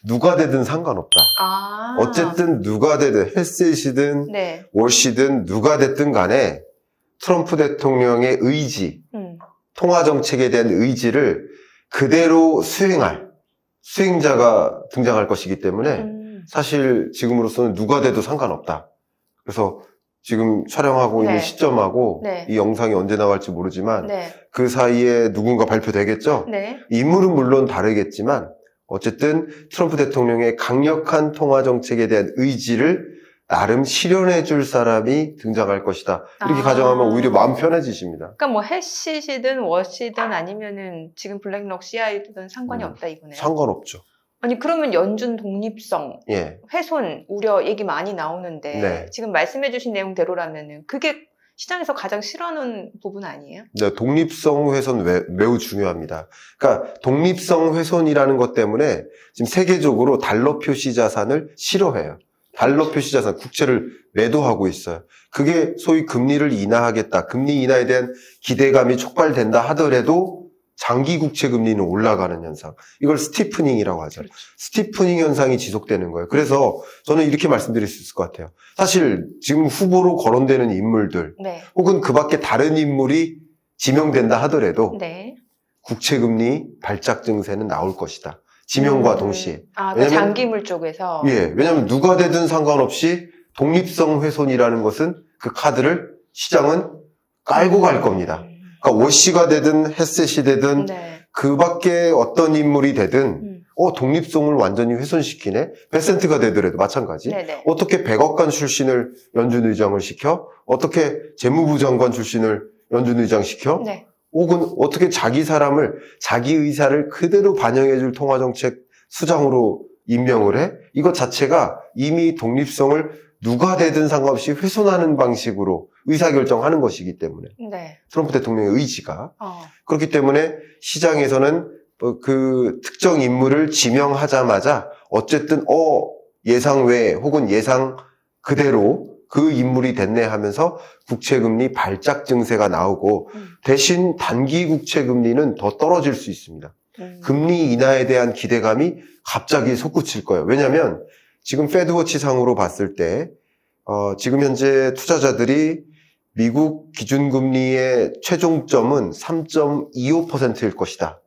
누가 되든 상관없다. 아. 어쨌든 누가 되든 헬셋이든 네. 월시든 누가 됐든 간에 트럼프 대통령의 의지, 통화 정책에 대한 의지를 그대로 수행할 수행자가 등장할 것이기 때문에 사실 지금으로서는 누가 돼도 상관없다. 그래서 지금 촬영하고 네. 있는 시점하고 네. 이 영상이 언제 나갈지 모르지만 네. 그 사이에 누군가 발표되겠죠? 네. 인물은 물론 다르겠지만 어쨌든 트럼프 대통령의 강력한 통화 정책에 대한 의지를 나름 실현해 줄 사람이 등장할 것이다. 이렇게 가정하면 오히려 마음 편해지십니다. 그러니까 뭐 해시든 워시든 아니면은 지금 블랙록 CI든 상관이 없다 이거네요. 상관없죠. 아니 그러면 연준 독립성, 예. 훼손 우려 얘기 많이 나오는데 네. 지금 말씀해주신 내용대로라면은 그게 시장에서 가장 싫어하는 부분 아니에요? 네, 독립성 훼손 매우 중요합니다. 그러니까 독립성 훼손이라는 것 때문에 지금 세계적으로 달러 표시 자산을 싫어해요. 달러 표시 자산, 국채를 매도하고 있어요. 그게 소위 금리를 인하하겠다. 금리 인하에 대한 기대감이 촉발된다 하더라도 장기 국채 금리는 올라가는 현상. 이걸 스티프닝이라고 하죠. 그렇죠. 스티프닝 현상이 지속되는 거예요. 그래서 저는 이렇게 말씀드릴 수 있을 것 같아요. 사실 지금 후보로 거론되는 인물들 네. 혹은 그 밖에 다른 인물이 지명된다 하더라도 네. 국채 금리 발작 증세는 나올 것이다. 지명과 동시에. 아, 그 왜냐면- 장기물 쪽에서. 예, 왜냐하면 누가 되든 상관없이 독립성 훼손이라는 것은 그 카드를 시장은 깔고 갈 겁니다. 그러니까 워시가 되든 햇셋이 되든 네. 그 밖에 어떤 인물이 되든 독립성을 완전히 훼손시키네. 베센트가 되더라도 마찬가지. 네네. 어떻게 백악관 출신을 연준 의장을 시켜? 어떻게 재무부 장관 출신을 연준 의장 시켜? 네. 혹은 어떻게 자기 사람을 자기 의사를 그대로 반영해줄 통화정책 수장으로 임명을 해? 이것 자체가 이미 독립성을 누가 되든 상관없이 훼손하는 방식으로 의사결정하는 것이기 때문에 네. 트럼프 대통령의 의지가 어. 그렇기 때문에 시장에서는 그 특정 인물을 지명하자마자 어쨌든 예상 외 혹은 예상 그대로 그 인물이 됐네 하면서 국채금리 발작 증세가 나오고 대신 단기 국채금리는 더 떨어질 수 있습니다. 금리 인하에 대한 기대감이 갑자기 솟구칠 거예요. 왜냐하면 지금 페드워치 상으로 봤을 때 지금 현재 투자자들이 미국 기준금리의 최종점은 3.25%일 것이다.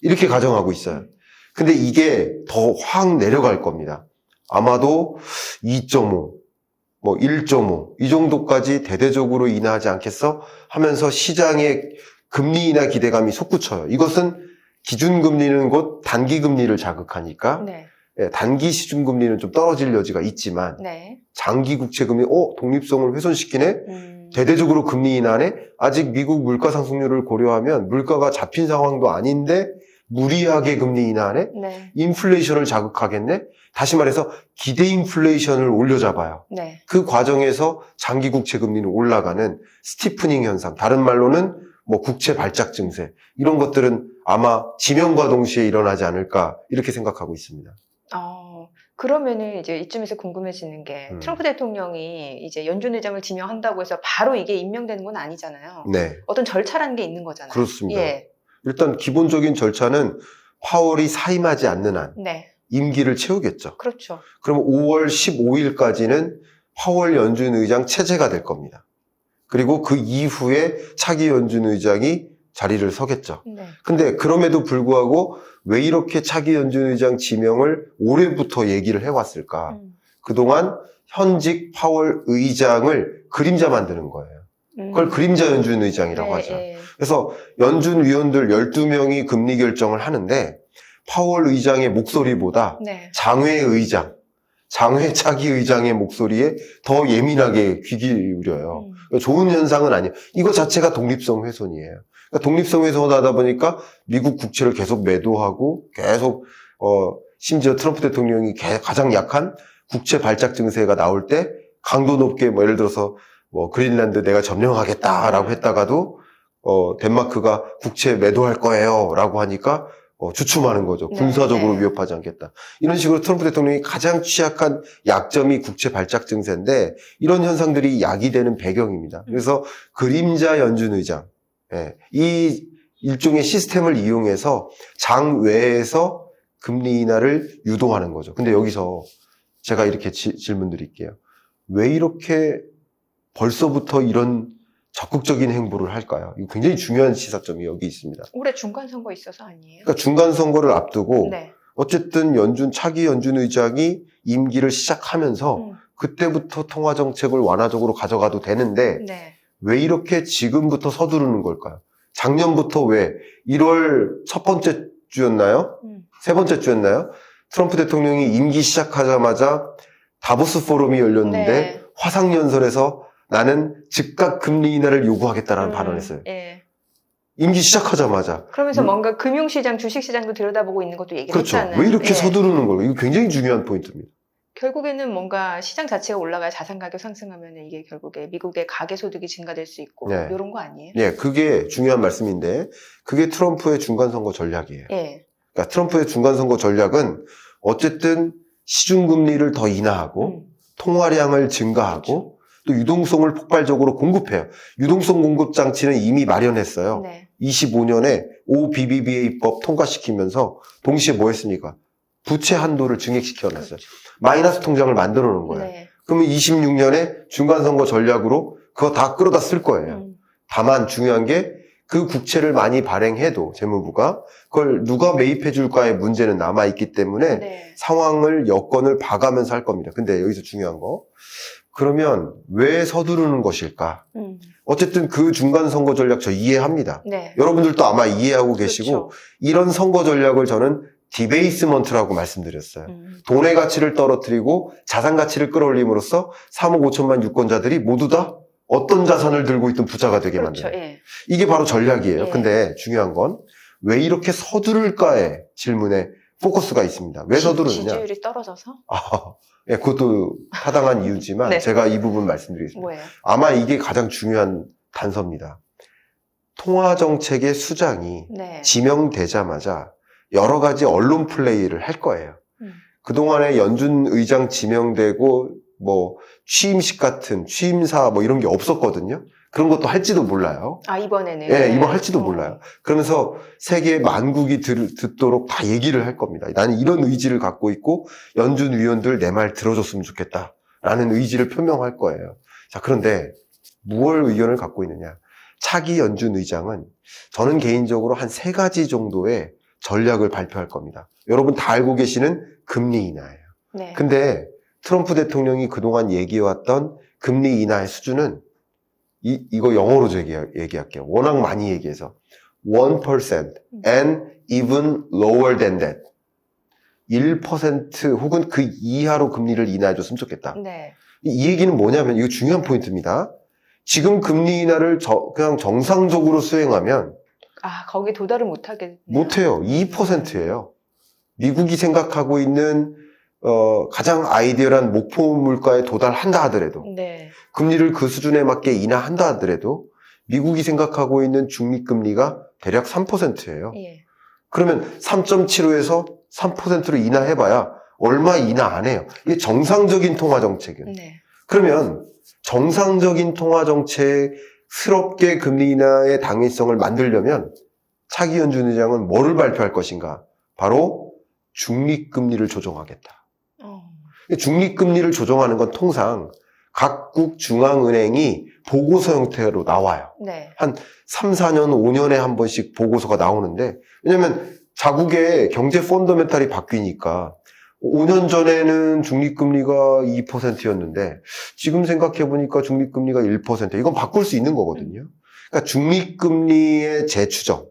이렇게 가정하고 있어요. 근데 이게 더 확 내려갈 겁니다. 아마도 2.5, 1.5 이 정도까지 대대적으로 인하하지 않겠어? 하면서 시장의 금리 인하 기대감이 솟구쳐요. 이것은 기준금리는 곧 단기금리를 자극하니까 네. 단기 시중금리는 좀 떨어질 여지가 있지만 네. 장기 국채금리 독립성을 훼손시키네? 대대적으로 금리 인하네? 아직 미국 물가 상승률을 고려하면 물가가 잡힌 상황도 아닌데 무리하게 금리 인하네? 네. 인플레이션을 자극하겠네? 다시 말해서 기대 인플레이션을 올려잡아요. 네. 그 과정에서 장기 국채 금리는 올라가는 스티프닝 현상, 다른 말로는 국채 발작 증세, 이런 것들은 아마 지명과 동시에 일어나지 않을까 이렇게 생각하고 있습니다. 그러면은 이제 이쯤에서 궁금해지는 게 트럼프 대통령이 이제 연준 의장을 지명한다고 해서 바로 이게 임명되는 건 아니잖아요. 네, 어떤 절차라는 게 있는 거잖아요. 그렇습니다. 예. 일단 기본적인 절차는 파월이 사임하지 않는 한 네. 임기를 채우겠죠. 그렇죠. 그럼 5월 15일까지는 파월 연준 의장 체제가 될 겁니다. 그리고 그 이후에 차기 연준 의장이 자리를 서겠죠. 네. 근데 그럼에도 불구하고 왜 이렇게 차기 연준 의장 지명을 올해부터 얘기를 해왔을까? 그동안 현직 파월 의장을 그림자 만드는 거예요. 그걸 그림자 연준 의장이라고 네, 하죠. 네. 그래서 연준 위원들 12명이 금리 결정을 하는데 파월 의장의 목소리보다 네. 장외 의장, 장외 차기 의장의 목소리에 더 예민하게 귀 기울여요. 좋은 현상은 아니에요. 이거 자체가 독립성 훼손이에요. 그러니까 독립성 훼손하다 보니까 미국 국채를 계속 매도하고 계속 심지어 트럼프 대통령이 가장 약한 국채 발작 증세가 나올 때 강도 높게 예를 들어서 그린란드 내가 점령하겠다라고 했다가도 덴마크가 국채 매도할 거예요 라고 하니까 주춤하는 거죠. 군사적으로 네. 위협하지 않겠다. 이런 식으로 트럼프 대통령이 가장 취약한 약점이 국채 발작 증세인데 이런 현상들이 야기되는 배경입니다. 그래서 그림자 연준 의장, 이 일종의 시스템을 이용해서 장외에서 금리 인하를 유도하는 거죠. 근데 여기서 제가 이렇게 질문 드릴게요. 왜 이렇게 벌써부터 이런 적극적인 행보를 할까요? 이거 굉장히 중요한 시사점이 여기 있습니다. 올해 중간 선거 있어서 아니에요? 그러니까 중간 선거를 앞두고 네. 어쨌든 차기 연준 의장이 임기를 시작하면서 그때부터 통화 정책을 완화적으로 가져가도 되는데 네. 왜 이렇게 지금부터 서두르는 걸까요? 작년부터 왜 1월 첫 번째 주였나요? 세 번째 주였나요? 트럼프 대통령이 임기 시작하자마자 다보스 포럼이 열렸는데 네. 화상연설에서 나는 즉각 금리 인하를 요구하겠다라는 발언했어요. 예. 임기 시작하자마자. 그러면서 뭔가 금융시장, 주식시장도 들여다보고 있는 것도 얘기를 그렇죠. 했잖아요. 왜 이렇게 예. 서두르는 걸까요? 이거 굉장히 중요한 포인트입니다. 결국에는 뭔가 시장 자체가 올라가야 자산 가격 상승하면 이게 결국에 미국의 가계소득이 증가될 수 있고 네. 이런 거 아니에요? 예, 그게 중요한 말씀인데 그게 트럼프의 중간선거 전략이에요. 예. 그러니까 트럼프의 중간선거 전략은 어쨌든 시중금리를 더 인하하고 통화량을 증가하고 또 유동성을 폭발적으로 공급해요. 유동성 공급 장치는 이미 마련했어요. 네. 25년에 OBBBA법 통과시키면서 동시에 뭐 했습니까? 부채 한도를 증액시켜놨어요. 그렇죠. 마이너스 통장을 만들어 놓은 거예요. 네. 그러면 26년에 중간선거 전략으로 그거 다 끌어다 쓸 거예요. 다만 중요한 게 그 국채를 많이 발행해도 재무부가 그걸 누가 매입해 줄까의 문제는 남아있기 때문에 네. 상황을 여건을 봐가면서 할 겁니다. 근데 여기서 중요한 거 그러면 왜 서두르는 것일까? 어쨌든 그 중간 선거 전략 저 이해합니다. 네. 여러분들도 아마 이해하고 계시고 그렇죠. 이런 선거 전략을 저는 디베이스먼트라고 말씀드렸어요. 돈의 가치를 떨어뜨리고 자산 가치를 끌어올림으로써 3억 5천만 유권자들이 모두 다 어떤 자산을 들고 있든 부자가 되게 그렇죠. 만들어요. 예. 이게 바로 전략이에요. 예. 근데 중요한 건 왜 이렇게 서두를까의 질문에 포커스가 있습니다. 왜 서두르느냐? 지지율이 떨어져서? 예, 그것도 타당한 이유지만 네. 제가 이 부분 말씀드리겠습니다. 뭐예요? 아마 이게 가장 중요한 단서입니다. 통화정책의 수장이 네. 지명되자마자 여러 가지 언론 플레이를 할 거예요. 그동안에 연준 의장 지명되고 뭐 취임식 같은 취임사 뭐 이런 게 없었거든요. 그런 것도 할지도 몰라요. 아, 이번에는? 예, 이번 할지도 몰라요. 그러면서 세계 만국이 듣도록 다 얘기를 할 겁니다. 나는 이런 의지를 갖고 있고 연준 위원들 내 말 들어줬으면 좋겠다 라는 의지를 표명할 거예요. 자, 그런데 무엇 의견을 갖고 있느냐? 차기 연준 의장은 저는 개인적으로 한 3가지 정도의 전략을 발표할 겁니다. 여러분 다 알고 계시는 금리 인하예요. 네. 근데 트럼프 대통령이 그동안 얘기해왔던 금리 인하의 수준은 이거 영어로 얘기할게요. 워낙 많이 얘기해서 1% and even lower than that 1% 혹은 그 이하로 금리를 인하해줬으면 좋겠다. 네. 이 얘기는 뭐냐면 이거 중요한 포인트입니다. 지금 금리 인하를 그냥 정상적으로 수행하면 아, 거기 도달을 못하겠네요. 못해요. 2%예요. 미국이 생각하고 있는 가장 아이디얼한 목표 물가에 도달한다 하더라도 네. 금리를 그 수준에 맞게 인하한다 하더라도 미국이 생각하고 있는 중립금리가 대략 3%예요. 예. 그러면 3.75에서 3%로 인하해봐야 얼마 인하 안 해요. 이게 정상적인 통화정책이에요. 네. 그러면 정상적인 통화정책스럽게 금리 인하의 당위성을 만들려면 차기 연준 의장은 뭐를 발표할 것인가? 바로 중립금리를 조정하겠다. 중립금리를 조정하는 건 통상 각국 중앙은행이 보고서 형태로 나와요. 네. 한 3, 4년, 5년에 한 번씩 보고서가 나오는데 왜냐면 자국의 경제 펀더멘탈이 바뀌니까 5년 전에는 중립금리가 2%였는데 지금 생각해보니까 중립금리가 1%. 이건 바꿀 수 있는 거거든요. 그러니까 중립금리의 재추정에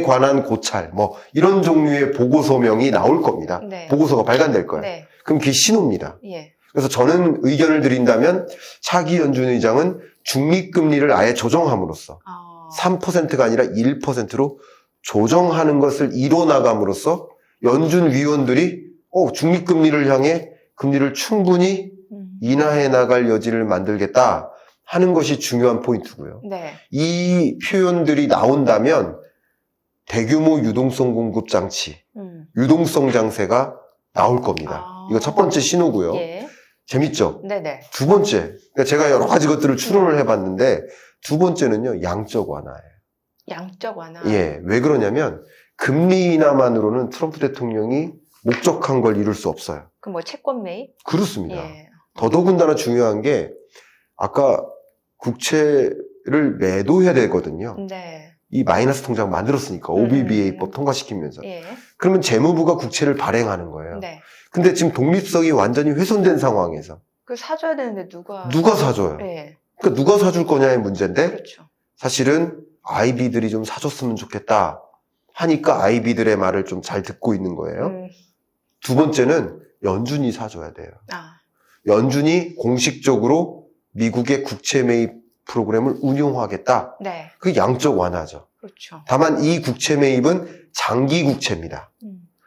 관한 고찰 뭐 이런 종류의 보고서명이 나올 겁니다. 네. 보고서가 발간될 거예요. 네. 그럼 그게 신호입니다. 예. 그래서 저는 의견을 드린다면 차기 연준 의장은 중립금리를 아예 조정함으로써 3%가 아니라 1%로 조정하는 것을 이뤄나감으로써 연준 위원들이 중립금리를 향해 금리를 충분히 인하해 나갈 여지를 만들겠다 하는 것이 중요한 포인트고요. 네. 이 표현들이 나온다면 대규모 유동성 공급 장치, 유동성 장세가 나올 겁니다. 이거 첫 번째 신호고요. 예. 재밌죠? 네네. 두 번째, 그러니까 제가 여러 가지 것들을 추론을 해봤는데 두 번째는요, 양적 완화예요. 양적 완화. 예, 왜 그러냐면 금리 인하만으로는 트럼프 대통령이 목적한 걸 이룰 수 없어요. 그럼 뭐 채권 매입? 그렇습니다. 예. 더더군다나 중요한 게 아까 국채를 매도해야 되거든요. 네. 이 마이너스 통장 만들었으니까 OBBA법 통과시키면서. 예. 그러면 재무부가 국채를 발행하는 거예요. 네. 근데 지금 독립성이 완전히 훼손된 상황에서 그 사줘야 되는데 누가 사줘요? 예. 그러니까 누가 사줄 거냐의 문제인데 그렇죠. 사실은 아이비들이 좀 사줬으면 좋겠다 하니까 아이비들의 말을 좀 잘 듣고 있는 거예요. 두 번째는 연준이 사줘야 돼요. 아. 연준이 공식적으로 미국의 국채 매입 프로그램을 운용하겠다. 네. 그게 양적 완화죠. 그렇죠. 다만 이 국채 매입은 장기 국채입니다.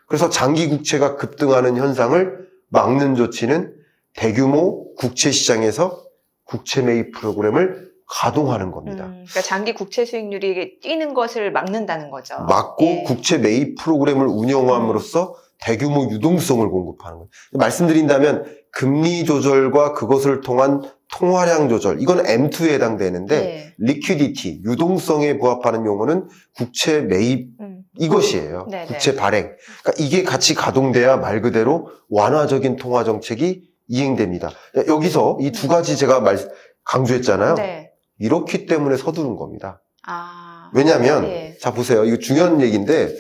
그래서 장기 국채가 급등하는 현상을 막는 조치는 대규모 국채 시장에서 국채 매입 프로그램을 가동하는 겁니다. 그러니까 장기 국채 수익률이 뛰는 것을 막는다는 거죠. 막고 예. 국채 매입 프로그램을 운영함으로써 대규모 유동성을 공급하는 거예요. 말씀드린다면 금리 조절과 그것을 통한 통화량 조절, 이건 M2에 해당되는데 예. liquidity, 유동성에 부합하는 용어는 국채 매입 이것이에요. 네네. 국채 발행. 그러니까 이게 같이 가동돼야 말 그대로 완화적인 통화 정책이 이행됩니다. 여기서 이 두 가지 제가 강조했잖아요. 네. 이렇기 때문에 서두른 겁니다. 아. 왜냐하면 네. 자 보세요. 이거 중요한 얘기인데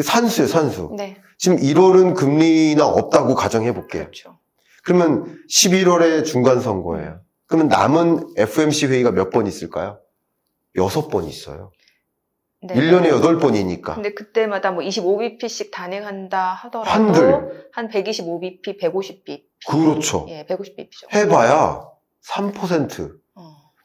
산수예요, 산수. 네. 지금 1월은 금리나 없다고 가정해 볼게요. 그렇죠. 그러면 11월에 중간 선거예요. 그러면 남은 FOMC 회의가 몇 번 있을까요? 6번 있어요. 네. 1년에 8번이니까. 근데 그때마다 뭐 25bp씩 단행한다 하더라도 한들. 한 125bp, 150bp. 그렇죠. 예, 150bp죠. 해봐야 3%.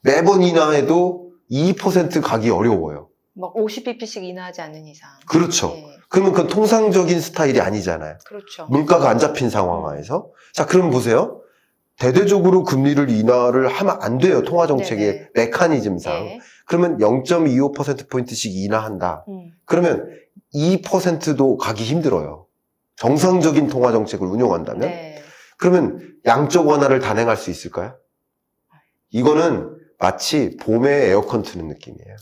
매번 인하해도 2% 가기 어려워요. 막 50bp씩 인하하지 않는 이상. 그렇죠. 예. 그러면 그건 통상적인 스타일이 아니잖아요. 그렇죠. 물가가 안 잡힌 상황하에서. 자, 그럼 보세요. 대대적으로 금리를 인하를 하면 안 돼요. 통화정책의 네네. 메커니즘상. 예. 그러면 0.25%포인트씩 인하한다. 그러면 2%도 가기 힘들어요. 정상적인 통화정책을 운용한다면. 네. 그러면 양적 완화를 단행할 수 있을까요? 이거는 마치 봄에 에어컨 트는 느낌이에요.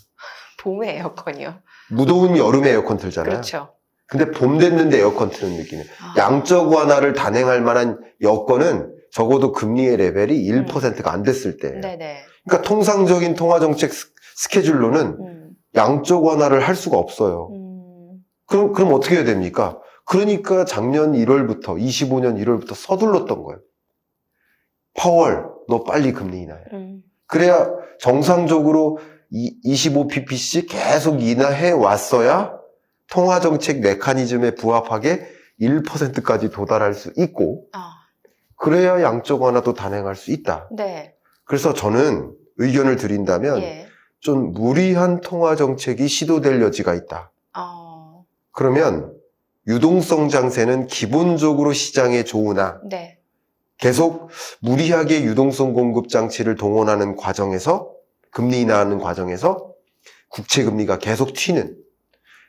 봄에 에어컨이요. 무더운 여름에 에어컨 틀잖아요. 그렇죠. 근데 봄 됐는데 에어컨 트는 느낌이에요. 아. 양적 완화를 단행할 만한 여건은 적어도 금리의 레벨이 1%가 안 됐을 때예요. 네네. 그러니까 통상적인 통화정책 스케줄로는 양적 완화를 할 수가 없어요. 그럼 어떻게 해야 됩니까? 그러니까 작년 1월부터 25년 1월부터 서둘렀던 거예요. 파월, 너 빨리 금리 인하해. 그래야 정상적으로 25pp씩 계속 인하해 왔어야 통화정책 메커니즘에 부합하게 1%까지 도달할 수 있고, 그래야 양적 완화도 단행할 수 있다. 네. 그래서 저는 의견을 드린다면 예. 좀 무리한 통화정책이 시도될 여지가 있다. 그러면 유동성 장세는 기본적으로 시장에 좋으나 네. 계속 무리하게 유동성 공급 장치를 동원하는 과정에서 금리 인하하는 과정에서 국채 금리가 계속 튀는,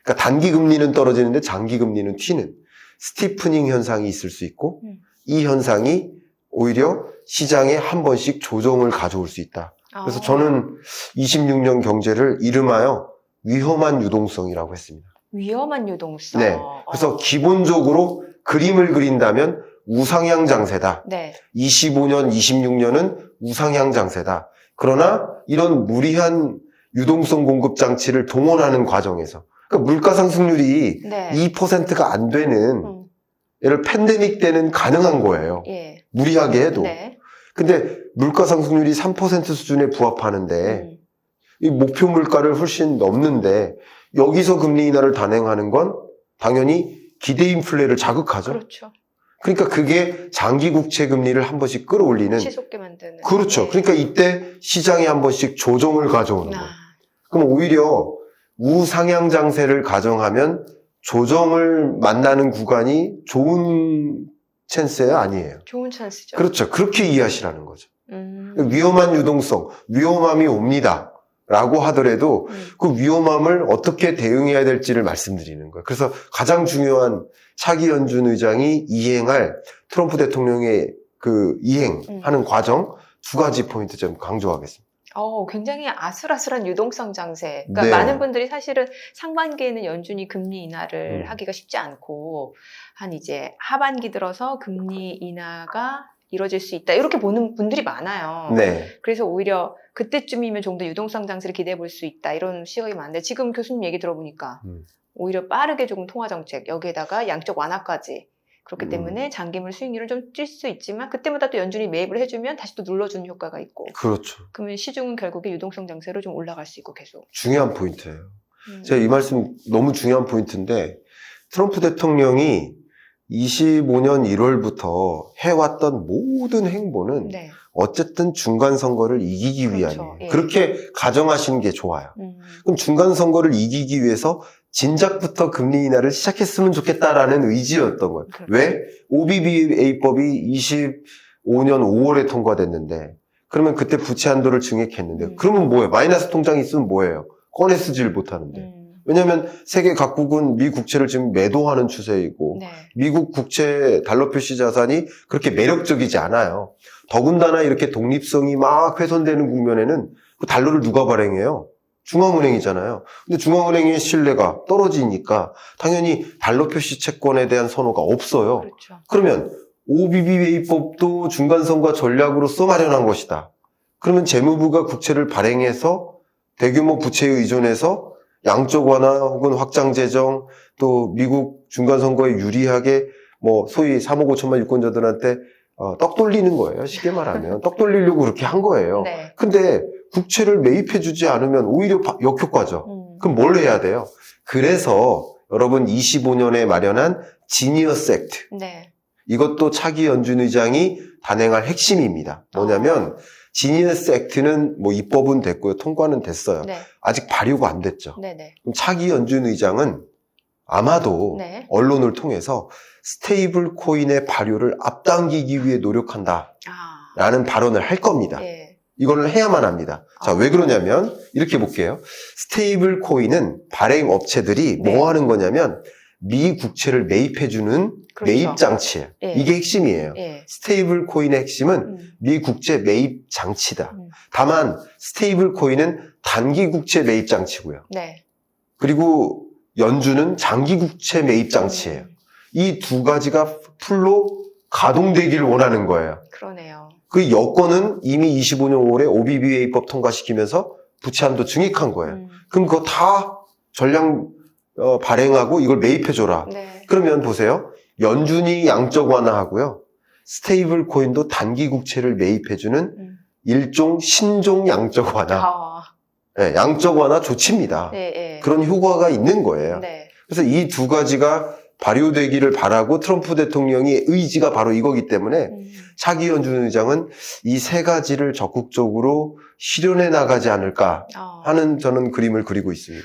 그러니까 단기 금리는 떨어지는데 장기 금리는 튀는 스티프닝 현상이 있을 수 있고 이 현상이 오히려 시장에 한 번씩 조정을 가져올 수 있다. 그래서 저는 26년 경제를 이름하여 위험한 유동성이라고 했습니다. 위험한 유동성. 네. 그래서 기본적으로 그림을 그린다면 우상향 장세다. 네. 25년, 26년은 우상향 장세다. 그러나 이런 무리한 유동성 공급 장치를 동원하는 과정에서, 그러니까 물가 상승률이 네. 2%가 안 되는, 예를 팬데믹 때는 가능한 거예요. 예. 무리하게 해도. 네. 근데 물가 상승률이 3% 수준에 부합하는데 이 목표 물가를 훨씬 넘는데 여기서 금리 인하를 단행하는 건 당연히 기대 인플레를 자극하죠. 그렇죠. 그러니까 그게 장기 국채 금리를 한 번씩 끌어올리는. 치솟게 만드는. 그렇죠. 네. 그러니까 이때 시장에 한 번씩 조정을 가져오는 거예요. 아. 그럼 오히려 우상향 장세를 가정하면 조정을 만나는 구간이 좋은 찬스야 아니에요. 좋은 찬스죠. 그렇죠. 그렇게 이해하시라는 거죠. 위험한 유동성, 위험함이 옵니다. 라고 하더라도 그 위험함을 어떻게 대응해야 될지를 말씀드리는 거예요. 그래서 가장 중요한 차기 연준 의장이 이행할 트럼프 대통령의 그 이행하는 과정 두 가지 포인트 좀 강조하겠습니다. 굉장히 아슬아슬한 유동성 장세. 그러니까 네. 많은 분들이 사실은 상반기에는 연준이 금리 인하를 음. 하기가 쉽지 않고 한 이제 하반기 들어서 금리 인하가 이루어질 수 있다. 이렇게 보는 분들이 많아요. 네. 그래서 오히려 그때쯤이면 좀 더 유동성 장세를 기대해 볼 수 있다. 이런 시각이 많은데 지금 교수님 얘기 들어보니까 오히려 빠르게 조금 통화 정책 여기에다가 양적 완화까지 그렇기 때문에 장기물 수익률을 좀 찔 수 있지만 그때마다 또 연준이 매입을 해주면 다시 또 눌러주는 효과가 있고 그렇죠. 그러면 시중은 결국에 유동성 장세로 좀 올라갈 수 있고 계속. 중요한 포인트예요. 제가 이 말씀 너무 중요한 포인트인데 트럼프 대통령이 25년 1월부터 해왔던 모든 행보는 네. 어쨌든 중간 선거를 이기기 그렇죠. 위함이에요. 예. 그렇게 가정하시는 게 좋아요. 그럼 중간 선거를 이기기 위해서 진작부터 금리 인하를 시작했으면 좋겠다라는 의지였던 거예요. 그렇죠. 왜? OBBA법이 25년 5월에 통과됐는데 그러면 그때 부채 한도를 증액했는데 그러면 뭐예요? 마이너스 통장이 있으면 뭐예요? 꺼내 쓰지를 못하는데. 왜냐하면 세계 각국은 미 국채를 지금 매도하는 추세이고 네. 미국 국채 달러 표시 자산이 그렇게 매력적이지 않아요. 더군다나 이렇게 독립성이 막 훼손되는 국면에는 그 달러를 누가 발행해요? 중앙은행이잖아요. 근데 중앙은행의 신뢰가 떨어지니까 당연히 달러 표시 채권에 대한 선호가 없어요. 그렇죠. 그러면 OBBA법도 중간선거 전략으로서 마련한 것이다. 그러면 재무부가 국채를 발행해서 대규모 부채에 의존해서 양적 완화 혹은 확장 재정 또 미국 중간선거에 유리하게 뭐 소위 3억 5천만 유권자들한테 떡 돌리는 거예요. 쉽게 말하면. 떡 돌리려고 그렇게 한 거예요. 네. 근데 국채를 매입해주지 않으면 오히려 역효과죠. 그럼 뭘 해야 돼요? 그래서 여러분 25년에 마련한 지니어스 액트. 네. 이것도 차기 연준 의장이 단행할 핵심입니다. 뭐냐면 지니어스 액트는 뭐 입법은 됐고요. 통과는 됐어요. 네. 아직 발효가 안 됐죠. 네네. 그럼 차기 연준 의장은 아마도 네. 언론을 통해서 스테이블 코인의 발효를 앞당기기 위해 노력한다. 라는 발언을 할 겁니다. 예. 이거를 해야만 합니다. 자, 왜 그러냐면 이렇게 볼게요. 스테이블 코인은 발행 업체들이 네. 뭐 하는 거냐면 미 국채를 매입해주는 그렇죠. 매입 장치예요. 예. 이게 핵심이에요. 예. 스테이블 코인의 핵심은 미 국채 매입 장치다. 다만 스테이블 코인은 단기 국채 매입 장치고요. 네. 그리고 연준은 장기 국채 매입 장치예요. 이 두 가지가 풀로 가동되기를 원하는 거예요. 그러네요. 그 여건은 이미 25년 5월에 OBBA법 통과시키면서 부채 한도 증액한 거예요. 그럼 그거 다 전량 발행하고 이걸 매입해줘라. 네. 그러면 보세요. 연준이 양적 완화하고요. 스테이블 코인도 단기 국채를 매입해주는 일종 신종 양적 완화. 네, 양적 완화 조치입니다. 네, 예. 그런 효과가 있는 거예요. 네. 그래서 이 두 가지가 발효되기를 바라고 트럼프 대통령의 의지가 바로 이거기 때문에 차기 연준 의장은 이 세 가지를 적극적으로 실현해 나가지 않을까 하는 저는 그림을 그리고 있습니다.